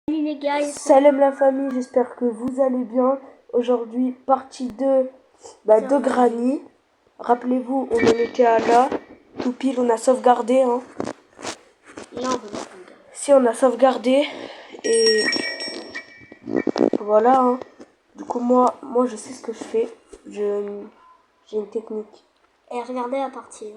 Salut les gars, Salam la famille, j'espère que vous allez bien. Aujourd'hui, partie 2 de Granny. Rappelez-vous, on en était à là. Tout pile, on a sauvegardé. non, on peut pas sauvegarder. Si, on a sauvegardé. Et voilà. Du coup, moi, je sais ce que je fais. J'ai une technique. Et regardez la partie,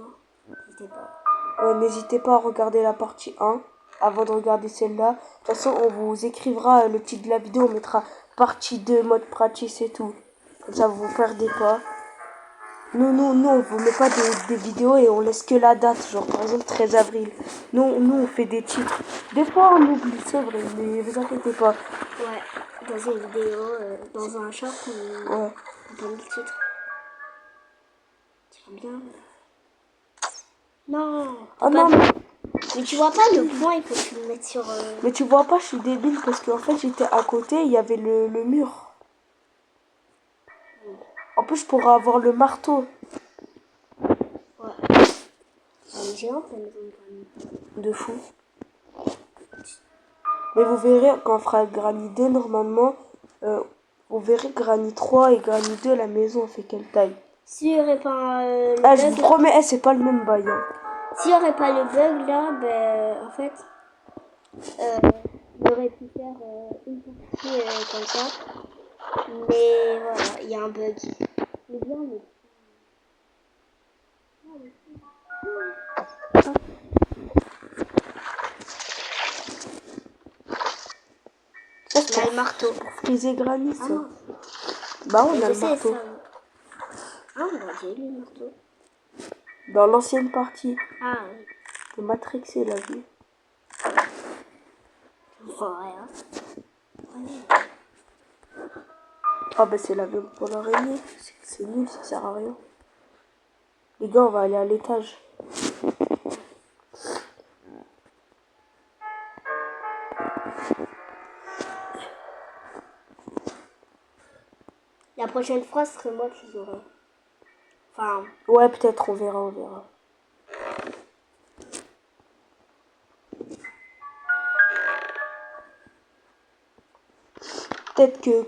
n'hésitez pas. N'hésitez pas à regarder la partie 1 avant de regarder celle-là. De toute façon, on vous écrivra le titre de la vidéo. On mettra partie 2, mode pratique et tout. Comme ça, vous ne perdez pas. Nous, on vous met pas des vidéos et on laisse que la date. Genre, par exemple, 13 avril. Nous, on fait des titres. Des fois, on oublie, c'est vrai, mais vous inquiétez pas. Ouais, dans une vidéo, dans un short, on donne le titre. Tu vois bien. Non. Oh non, mais tu vois pas le point, il faut que tu le mettes sur... Mais tu vois pas, je suis débile parce qu'en fait, j'étais à côté, il y avait le mur. En plus, je pourrais avoir le marteau. Ouais. Elle est géante, la maison de Granny. De fou. Mais vous verrez, quand on fera Granny 2, normalement, vous verrez Granny 3 et Granny 2, la maison, fait quelle taille? S'il y aurait pas le Ah, bug, je vous promets, c'est pas le même bail. s'il y aurait pas le bug là, ben en fait, j'aurais pu faire une partie comme ça. Mais voilà, il y a un bug. Mais bien, mais... On a le marteau. Pour friser Granny, ça. Ah non. Bah, on Mais a je le sais marteau. ça. Ah, on a déjà le marteau. Dans l'ancienne partie. Ah oui. De Matrix, c'est la vie. Rien. Ah, bah, c'est la même pour l'araignée. C'est nul, ça sert à rien. Les gars, on va aller à l'étage. La prochaine fois, ce serait moi qui aurais. Enfin. Ouais, peut-être, on verra. Peut-être que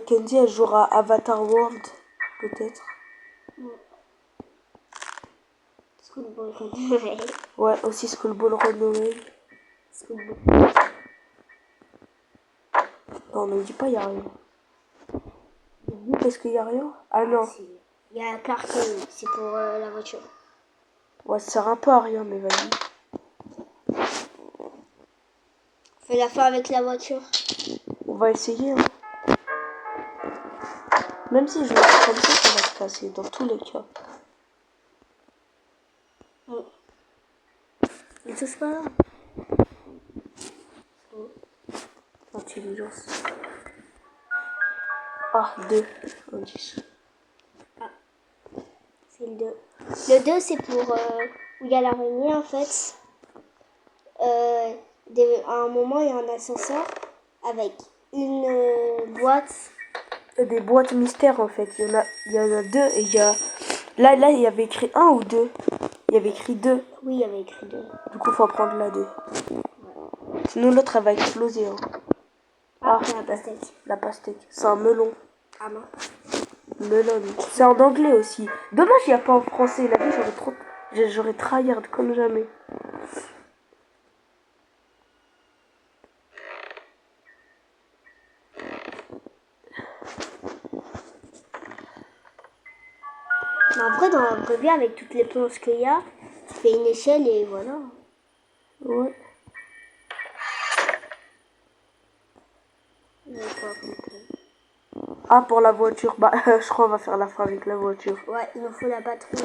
Kenzie, elle jouera Avatar World. Peut-être. Schoolboy Runaway. Ouais, aussi Schoolboy Runaway. Schoolboy. Non, ne dis pas, y a rien. Oui, parce qu'il y a rien. Ah non. Il y a Cartel, c'est pour la voiture. Ouais, ça sert un peu à rien, mais vas-y. Fais la fin avec la voiture. On va essayer. Même si je le fais comme ça va se casser, dans tous les cas. Mais tout c'est pas là. Intelligence. Ah, 2. Indice. Ah. C'est le 2. Le 2, c'est pour où il y a l'araignée, en fait. À un moment, il y a un ascenseur avec une boîte. Des boîtes mystères, en fait. Il y en a 2 et il y a... Là, il y avait écrit 1 ou 2. Il y avait écrit 2. Oui, il y avait écrit 2. Du coup, faut prendre la 2. Sinon, l'autre, elle va exploser. Ah, la pastèque. La pastèque. C'est un melon. Ah non. Melon. C'est en anglais aussi. Dommage, il n'y a pas en français. La vie, j'aurais tryhard comme jamais. Mais en vrai, dans la vraie vie, avec toutes les planches qu'il y a, tu fais une échelle et voilà. Ouais. Ah, pour la voiture. Bah, je crois qu'on va faire la fin avec la voiture. Ouais, il nous faut la batterie.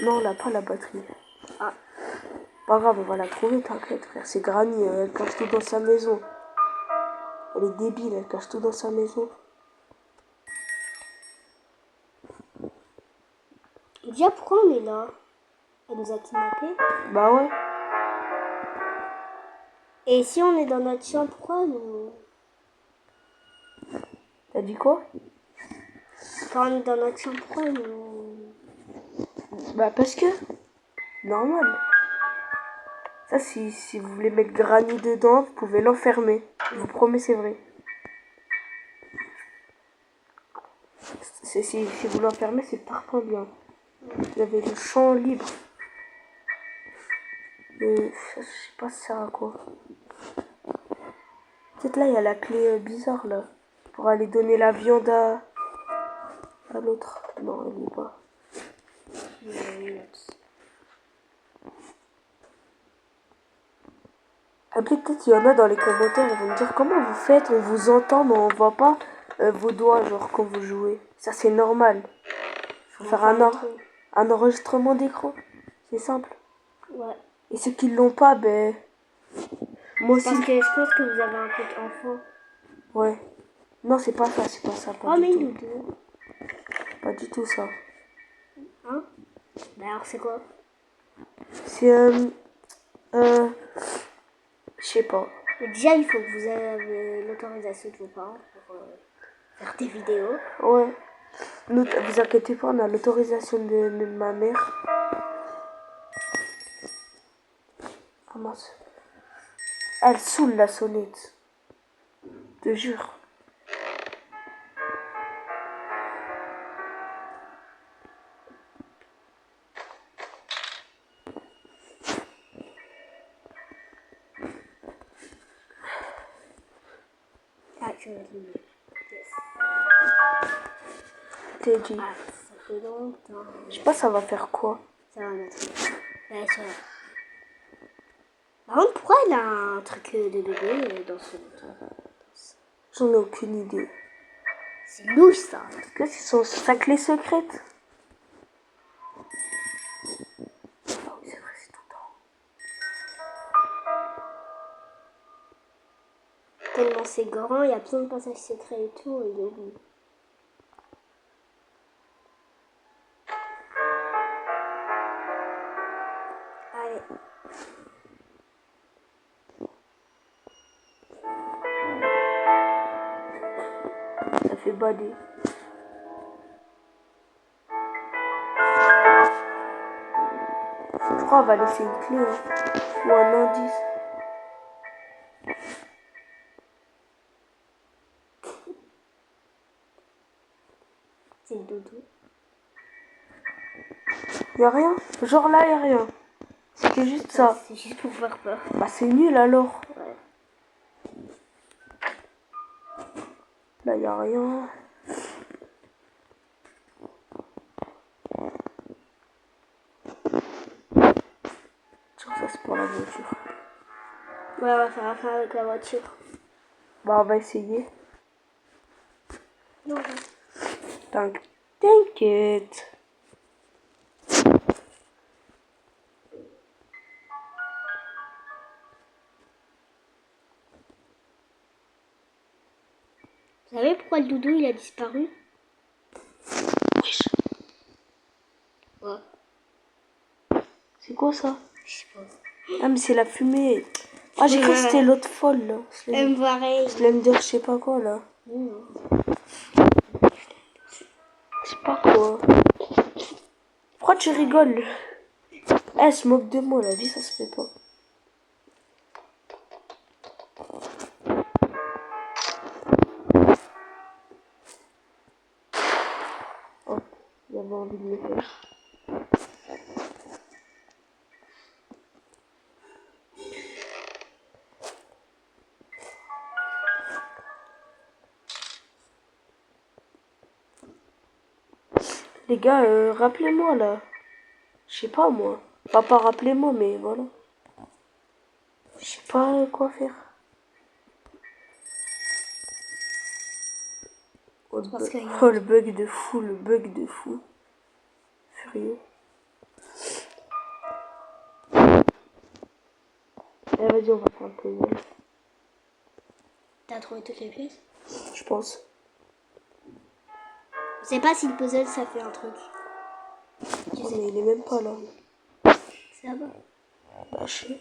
Non, on n'a pas la batterie. Ah. Pas grave, on va la trouver, t'inquiète, frère. C'est Granny, elle cache tout dans sa maison. Elle est débile, elle cache tout dans sa maison. Déjà, pourquoi on est là? Elle nous a kidnappés. Bah ouais. Et si on est dans notre chambre, pourquoi nous... T'as dit quoi? Quand on est dans notre chambre, pourquoi nous... Bah parce que... Normal. Ça, si vous voulez mettre Granny dedans, vous pouvez l'enfermer. Je vous promets, c'est vrai. Si vous l'enfermez, c'est parfois bien. Vous avez le champ libre. Mais je sais pas ça sert à quoi. Peut-être là, il y a la clé bizarre, là. Pour aller donner la viande à l'autre. Non, elle n'est pas. Après, peut-être il y en a dans les commentaires, ils vont me dire comment vous faites, on vous entend, mais on voit pas vos doigts, genre, quand vous jouez. Ça, c'est normal. Faut faire un enregistrement d'écran. C'est simple. Ouais. Et ceux qui l'ont pas, ben... Moi aussi. Parce que je pense que vous avez un compte enfant. Ouais. Non, c'est pas ça, pas Oh, du mais tout. Doudou. Pas du tout ça. Hein? Bah alors c'est quoi? C'est je sais pas. Mais déjà, il faut que vous ayez l'autorisation de vos parents pour faire des vidéos. Ouais. Vous inquiétez pas, on a l'autorisation de ma mère. Ah mince. Elle saoule la sonnette. Je te jure. Ah, je vais l'oublier. Yes. T'es dit. Ah, ça fait longtemps. Je sais pas, ça va faire quoi. Ça va mettre. Ouais, ça va. Par contre, pourquoi elle a un truc de bébé dans son... J'en ai aucune idée. C'est louche ça. Est-ce que c'est sa clé secrète? Ah oui, c'est vrai, c'est tout le temps. Tellement c'est grand, il y a plein de passages secrets et tout, il oublie. Allez. Ça fait bader. Je crois qu'on va laisser une clé hein. Ou un indice. C'est le doudou. Y'a rien? Genre là, y'a rien. C'était juste ça. C'est juste pour faire peur. Bah c'est nul alors. Ouais. Là, y'a rien. Tiens, ça c'est pour la voiture. Ouais, on va faire affaire avec la voiture. Bah on va essayer. Non, T'inquiète. Vous savez pourquoi le doudou il a disparu? Wesh. Ouais. C'est quoi ça? Je sais pas. Ah mais c'est la fumée. Ah j'ai cru que c'était l'autre folle là. Elle me pareil. Slender je sais pas quoi là. Non. Je sais pas quoi. Pourquoi tu rigoles? Elle se moque de moi, la vie ça se fait pas. Oh, j'avais envie de le faire. Les gars, rappelez-moi là. Je sais pas moi. Enfin, pas rappelez-moi, mais voilà. Je sais pas quoi faire. Oh, le bug de fou, le bug de fou. Furieux. Eh, vas-y, on va faire un puzzle. T'as trouvé toutes les pièces? Je pense. Je sais pas si le puzzle ça fait un truc. Oh, mais il est même pas là. C'est là-bas. Bah, je sais.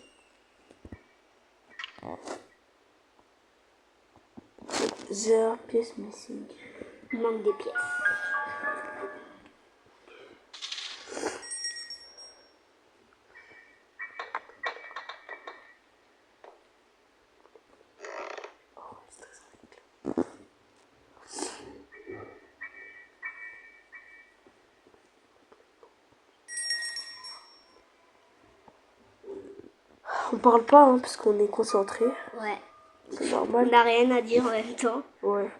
Zero pièce missing. Il manque des pièces. parle pas, hein, parce qu'on est concentré. Ouais. C'est On normal. n'a rien à dire en même temps. Ouais.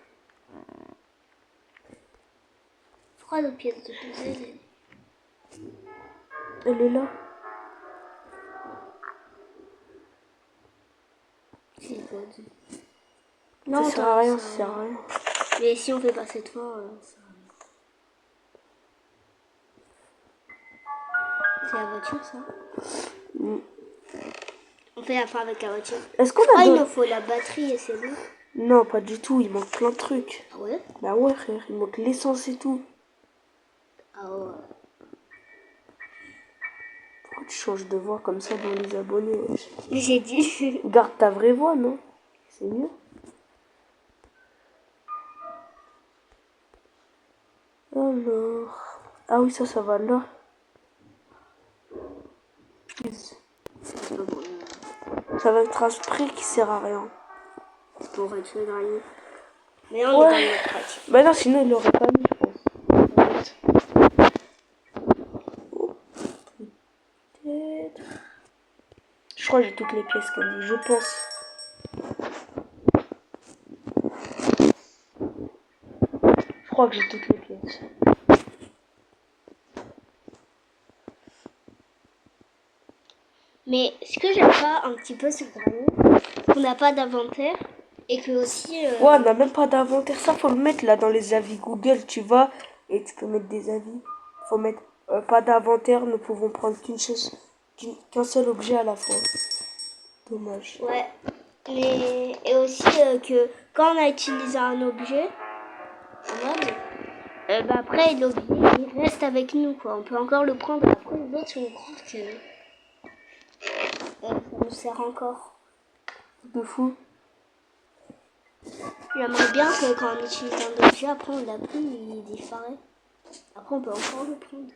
Pourquoi nos pièces de puzzle? Elle est là. C'est quoi Ça sert à rien, ça sert à rien. Mais si on fait pas cette fois, ça... C'est la voiture, ça? Mm. On fait la fin avec la voiture. Est-ce qu'on Ah, a il d'autres... nous faut la batterie et c'est bon. Non, pas du tout, il manque plein de trucs. Ah ouais? Bah ouais, frère, il manque l'essence et tout. Ah ouais. Pourquoi tu changes de voix comme ça dans les abonnés, wesh? J'ai dit. Garde ta vraie voix, non? C'est mieux. Alors... Ah oui, ça va là. Ça va être un spray qui sert à rien. Pour être fait gagner. Mais on est dans le mode pratique. Bah non, sinon il l'aurait pas mis, je pense. Peut-être. Je crois que j'ai toutes les pièces, Candy, je pense. Je crois que j'ai toutes les pièces. Mais ce que j'aime pas un petit peu sur Granny, c'est qu'on n'a pas d'inventaire et que aussi. Ouais, on n'a même pas d'inventaire. Ça, faut le mettre là dans les avis Google, tu vas et tu peux mettre des avis. Faut mettre pas d'inventaire, nous pouvons prendre qu'un seul objet à la fois. Dommage. Ouais. Mais, et aussi que quand on a utilisé un objet, en mode, bah après l'objet il reste avec nous quoi. On peut encore le prendre après les autres on croit que ça nous sert encore. De fou. J'aimerais bien que quand on utilise un objet, après on l'a plus, il disparaît. Après on peut encore le prendre.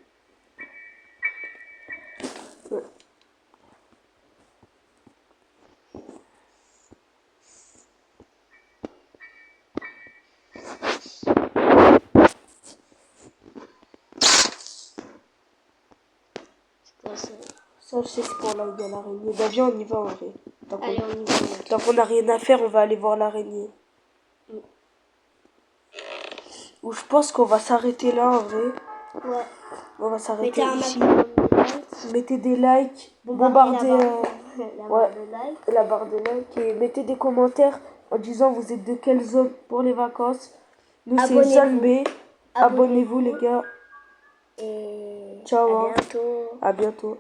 Ouais. Ça, je sais que c'est pour là où il y a l'araignée. Bah viens, on y va en vrai. Allez, on y va. Tant qu'on n'a rien à faire, on va aller voir l'araignée. Ou je pense qu'on va s'arrêter là en vrai. Ouais. On va s'arrêter Mettez un ici. maximum de likes. Mettez des likes. Bombardez La barre de likes. Et mettez des commentaires en disant vous êtes de quelle zone pour les vacances. Nous c'est zone B. Abonnez-vous les gars. Et ciao. à bientôt. À bientôt.